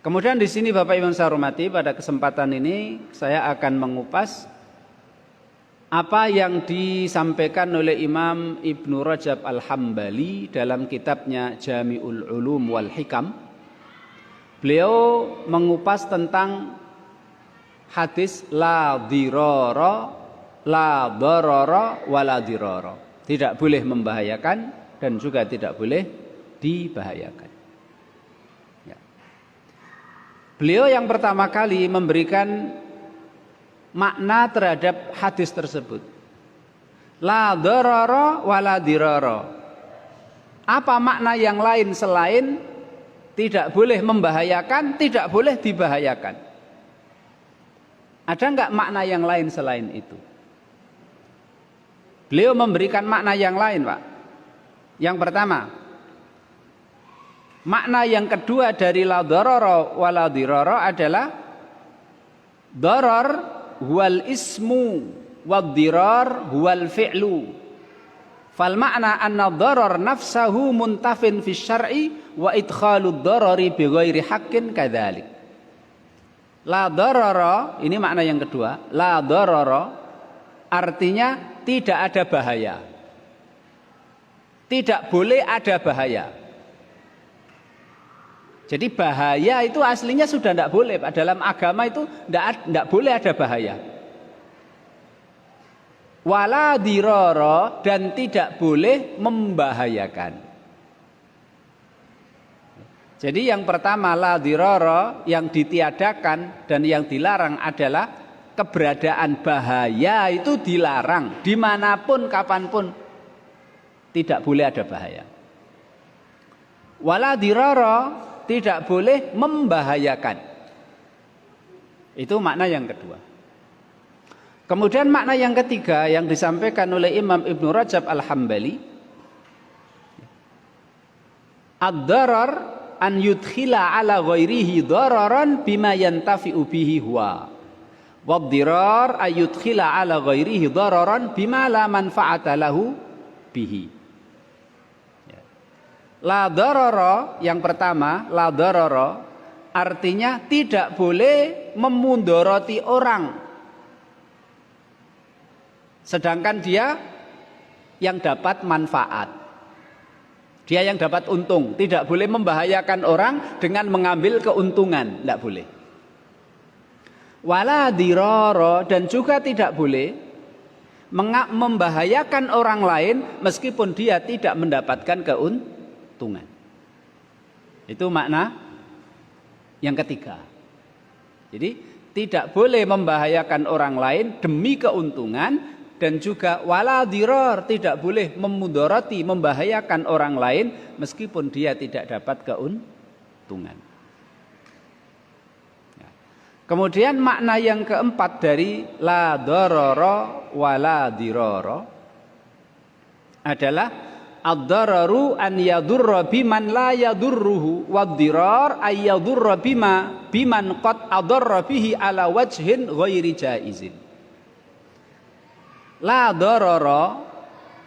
Kemudian di sini Bapak Ibu saya hormati, pada kesempatan ini saya akan mengupas apa yang disampaikan oleh Imam Ibnu Rajab Al-Hambali dalam kitabnya Jami'ul Ulum wal Hikam. Beliau mengupas tentang hadis la dirara, la darara, wala dirara. Tidak boleh membahayakan dan juga tidak boleh dibahayakan. Ya. Beliau yang pertama kali memberikan makna terhadap hadis tersebut. La darara wala dirara. Apa makna yang lain selain tidak boleh membahayakan, tidak boleh dibahayakan? Ada enggak makna yang lain selain itu? Beliau memberikan makna yang lain, Pak. Yang pertama, makna yang kedua dari la darara wala dirara adalah darar huwal ismu wad dirar huwal fi'lu. Fal makna anna darar nafsahu muntafin fi syar'i wa idkhalud darari bi ghairi haqqin kadzalik. La darara, ini makna yang kedua. La darara artinya tidak ada bahaya. Tidak boleh ada bahaya. Jadi bahaya itu aslinya sudah tidak boleh, Pak. Dalam agama itu tidak boleh ada bahaya. Wala dirara, dan tidak boleh membahayakan. Jadi yang pertama la dirara, yang ditiadakan dan yang dilarang adalah keberadaan bahaya itu dilarang. Dimanapun, kapanpun tidak boleh ada bahaya. Wala dirara, tidak boleh membahayakan. Itu makna yang kedua. Kemudian makna yang ketiga yang disampaikan oleh Imam Ibnu Rajab Al-Hambali, ad-darar an yudkhila ala ghairihi dararan bima yantafi'u bihi huwa. Wad-dirar ay yudkhila ala ghairihi dararan bima la manfa'ata lahu bihi. La darara yang pertama, la darara artinya tidak boleh memudoroti orang. Sedangkan dia yang dapat manfaat. Dia yang dapat untung. Tidak boleh membahayakan orang dengan mengambil keuntungan. Tidak boleh. Wala dirara, dan juga tidak boleh membahayakan orang lain meskipun dia tidak mendapatkan keuntungan. Itu makna yang ketiga. Jadi tidak boleh membahayakan orang lain demi keuntungan, dan juga wala dirar, tidak boleh memudoroti, membahayakan orang lain meskipun dia tidak dapat keuntungan. Kemudian makna yang keempat dari la darara wala dirara adalah ad-dararu an yadurra biman la yadurruhu, wad-dirar ay yadurra biman qad adarra bihi ala wajhin ghairi jaizin. La darara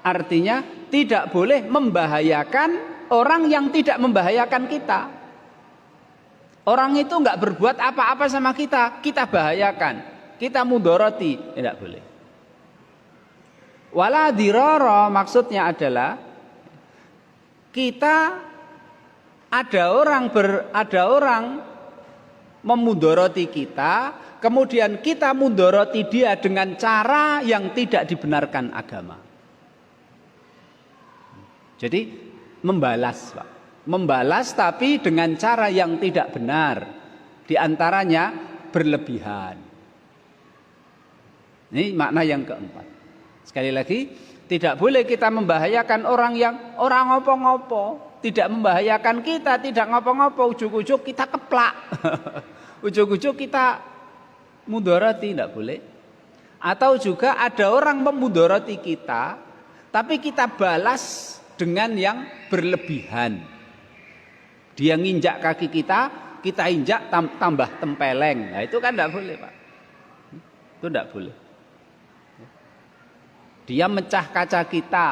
artinya tidak boleh membahayakan orang yang tidak membahayakan kita. Orang itu enggak berbuat apa-apa sama kita, kita bahayakan, kita mudoroti, tidak boleh. Wala dirara maksudnya adalah kita ada orang memudoroti kita, kemudian kita mudoroti dia dengan cara yang tidak dibenarkan agama. Jadi membalas, Pak. Membalas tapi dengan cara yang tidak benar. Di antaranya berlebihan. Ini makna yang keempat. Sekali lagi, tidak boleh kita membahayakan orang yang orang ngopo-ngopo, tidak membahayakan kita, tidak ngopo-ngopo, ujuk-ujuk kita keplak. Ujuk-ujuk kita mudoroti, tidak boleh. Atau juga ada orang memudoroti kita, tapi kita balas dengan yang berlebihan. Dia nginjak kaki kita, kita injak tambah tempeleng. Nah, itu kan tidak boleh, Pak. Itu tidak boleh. Dia mecah kaca kita,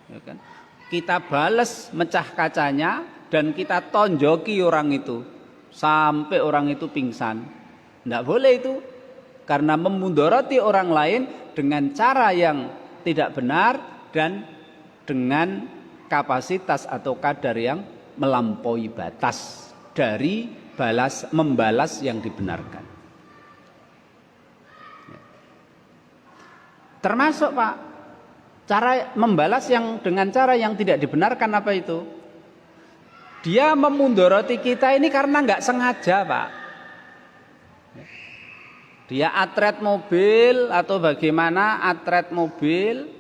ya kan? Kita balas mecah kacanya dan kita tonjoki orang itu. sampai orang itu pingsan. Tidak boleh itu. Karena memudoroti orang lain dengan cara yang tidak benar dan dengan kapasitas atau kadar yang melampaui batas dari membalas yang dibenarkan. Termasuk Pak, cara membalas yang dengan cara yang tidak dibenarkan apa itu? Dia memudoroti kita ini karena nggak sengaja Pak. Dia atret mobil atau bagaimana atret mobil,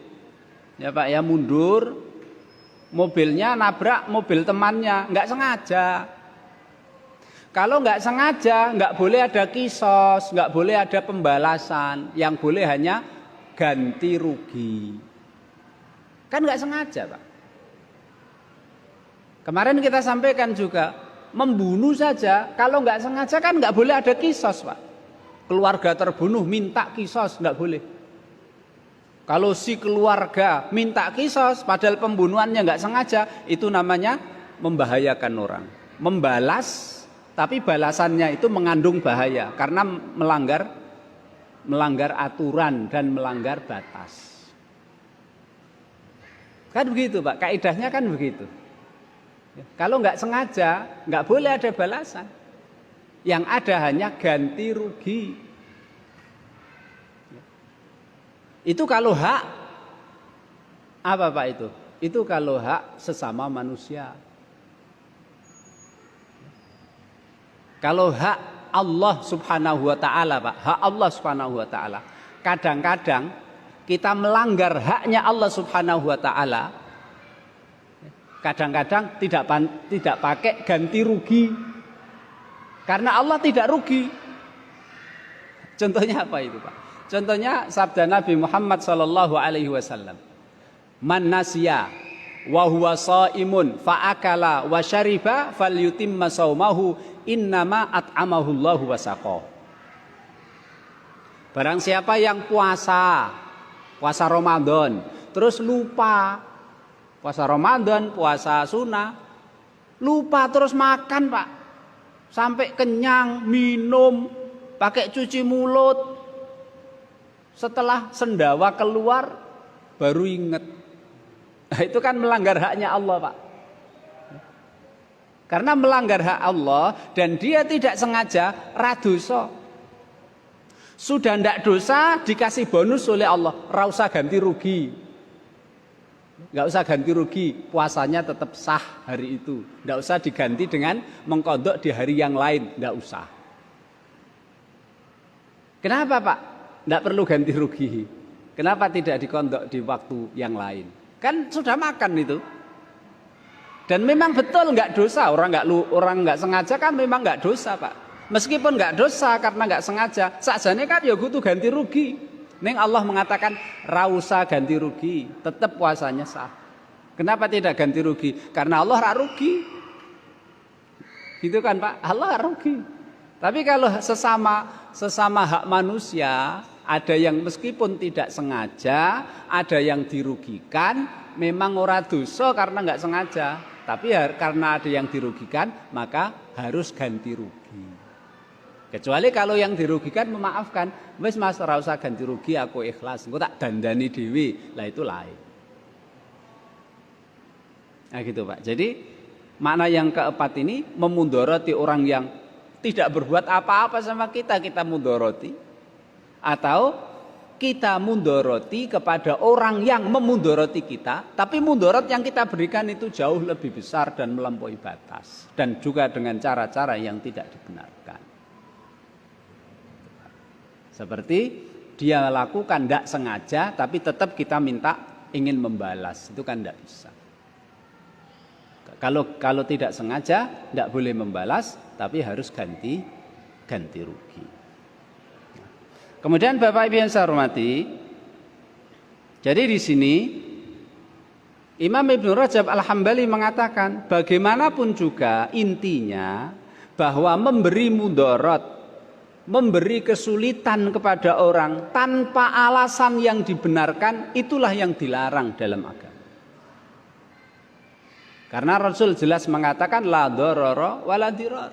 ya Pak ya mundur, mobilnya nabrak mobil temannya, nggak sengaja. Kalau nggak sengaja, nggak boleh ada kisos, nggak boleh ada pembalasan, yang boleh hanya ganti rugi. Kan nggak sengaja, Pak. Kemarin kita sampaikan juga, membunuh saja, kalau nggak sengaja kan nggak boleh ada kisos, Pak. Keluarga terbunuh minta kisos, nggak boleh. Kalau si keluarga minta kisos, padahal pembunuhannya nggak sengaja, itu namanya membahayakan orang. Membalas, tapi balasannya itu mengandung bahaya karena melanggar aturan dan melanggar batas. Kan begitu Pak, kaidahnya kan begitu. Kalau nggak sengaja, nggak boleh ada balasan. Yang ada hanya ganti rugi. Itu kalau hak, apa Pak itu? Itu kalau hak sesama manusia. Kalau hak Allah subhanahu wa ta'ala Pak, hak Allah subhanahu wa ta'ala, kadang-kadang kita melanggar haknya Allah subhanahu wa ta'ala, kadang-kadang tidak pakai ganti rugi, karena Allah tidak rugi. Contohnya apa itu Pak? Contohnya sabda Nabi Muhammad sallallahu alaihi wasallam, man nasiya wa huwa shaimun fa akala wa syariba falyutimma saumahu innama at'amahu Allahu wa saqah. Barang siapa yang puasa Ramadan terus lupa, puasa Ramadan, puasa sunnah, lupa terus makan Pak, sampai kenyang, minum, pakai cuci mulut, setelah sendawa keluar baru ingat. Nah, itu kan melanggar haknya Allah Pak. Karena melanggar hak Allah dan dia tidak sengaja, radosa. Sudah ndak dosa dikasih bonus oleh Allah, ra usah ganti rugi. Enggak usah ganti rugi, puasanya tetap sah hari itu. Enggak usah diganti dengan mengkodok di hari yang lain, enggak usah. Kenapa Pak? Enggak perlu ganti rugi. Kenapa tidak dikondok di waktu yang lain? Kan sudah makan itu. Dan memang betul nggak dosa, orang nggak sengaja kan memang nggak dosa Pak. Meskipun nggak dosa karena nggak sengaja, sakjane kan ya kudu ganti rugi. Neng Allah mengatakan rausa ganti rugi, tetap puasanya sah. Kenapa tidak ganti rugi? Karena Allah ra rugi. Gitu kan Pak? Allah ra rugi. Tapi kalau sesama hak manusia, ada yang meskipun tidak sengaja, ada yang dirugikan, memang ora dosa karena nggak sengaja. Tapi karena ada yang dirugikan, maka harus ganti rugi. Kecuali kalau yang dirugikan memaafkan, wis Mas ora usah ganti rugi, aku ikhlas, engko tak dandani dhewe. Lah itu lain. Nah gitu Pak. Jadi makna yang keempat ini memudoroti orang yang tidak berbuat apa-apa sama kita mudoroti, atau kita mudoroti kepada orang yang memudoroti kita, tapi mudorot yang kita berikan itu jauh lebih besar dan melampaui batas, dan juga dengan cara-cara yang tidak dibenarkan. Seperti dia lakukan tidak sengaja, tapi tetap kita minta ingin membalas, itu kan tidak bisa. Kalau tidak sengaja, tidak boleh membalas, tapi harus ganti rugi. Kemudian Bapak Ibu yang saya hormati, jadi di sini Imam Ibnu Rajab Al-Hambali mengatakan bagaimanapun juga intinya bahwa memberi mudarat, memberi kesulitan kepada orang tanpa alasan yang dibenarkan, itulah yang dilarang dalam agama. Karena Rasul jelas mengatakan la darara wala dirar.